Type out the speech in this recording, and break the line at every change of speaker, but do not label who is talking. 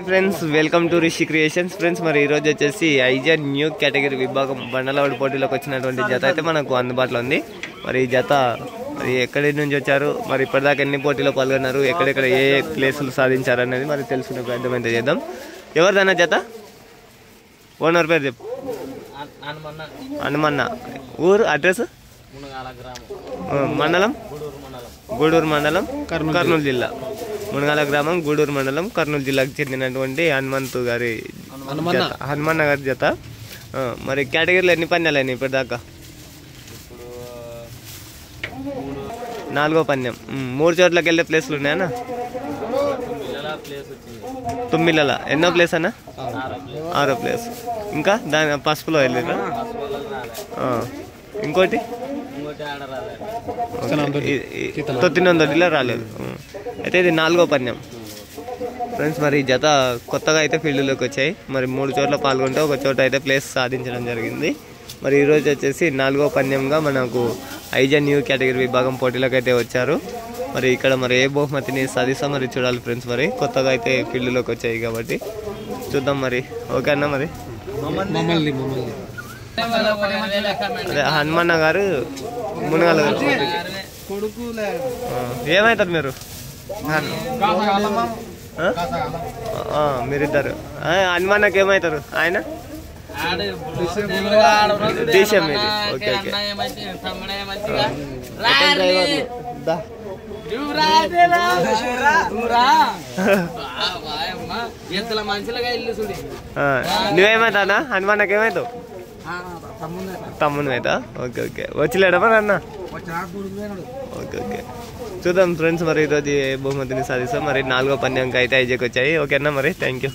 Friends welcome to Rishi creations. Friends మరి ఈరోజు వచ్చేసి ఐజా న్యూ కేటగిరీ విభాగం బండలవాడి పోటీలోకి వచ్చినటువంటి జత అయితే మనకు అందుబాటులో ఉంది. మరి ఈ జత మరి ఎక్కడి నుంచి వచ్చారు, మరి ఇప్పటిదాకా ఎన్ని పోటీలో పాల్గొన్నారు, ఎక్కడెక్కడ ఏ ప్లేసులు సాధించారు అనేది మరి తెలుసుకునే ప్రయత్నం అయితే చేద్దాం. ఎవరిదన్నా జత? ఓనర్ పేరు చెప్పు. హనుమన్న. ఊరు అడ్రస్? మండలం గూడూరు మండలం కర్నూలు జిల్లా. మునగాల గ్రామం గూడూరు మండలం కర్నూలు జిల్లాకు చెందినటువంటి హనుమన్న గారి జత. మరి కేటగిరీలో ఎన్ని పందాలు అయినాయి ఇప్పటిదాకా? 4వ పందెం. 3 చోట్లకి వెళ్ళే ప్లేస్లు ఉన్నాయన్నా? తుమ్మిళ్ళ ఎన్నో ప్లేస్ అన్నా? 6వ ప్లేస్. ఇంకా దాని పసుపులో వెళ్ళిరా? ఇంకోటి తొత్తినొందడిలో రాలేదు. అయితే ఇది 4వ పందెం ఫ్రెండ్స్. మరి జత కొత్తగా అయితే ఫీల్డ్లోకి వచ్చాయి. మరి 3 చోట్ల పాల్గొంటే ఒక చోట అయితే ప్లేస్ సాధించడం జరిగింది. మరి ఈరోజు వచ్చేసి 4వ పందెంగా మనకు ఐజా న్యూ కేటగిరీ విభాగం పోటీలోకి అయితే వచ్చారు. మరి ఇక్కడ మరి ఏ బహుమతిని సాధిస్తాం మరి చూడాలి ఫ్రెండ్స్. మరి కొత్తగా అయితే ఫీల్డ్లోకి వచ్చాయి కాబట్టి చూద్దాం. మరి ఓకే అన్న. మరి అదే హనుమన్న గారు మునగాల ఏమవుతారు మీరు? మీరిద్దరు హనుమన్నకి ఏమవుతారు? ఆయన దేశం మీది. Okay okay. నువ్వేమవుతానా? హనుమన్నకి ఏమవుతావు? తమ్ముడు అవుతా. Okay okay. వచ్చిలేడమా అన్న? Okay okay. చూద్దాం ఫ్రెండ్స్ మరి ఈరోజు ఏ బహుమతిని సాధిస్తాం. మరి 4వ పందెంకి అయితే ఐజాకి వచ్చాయి. ఓకేనా మరి థ్యాంక్ యూ.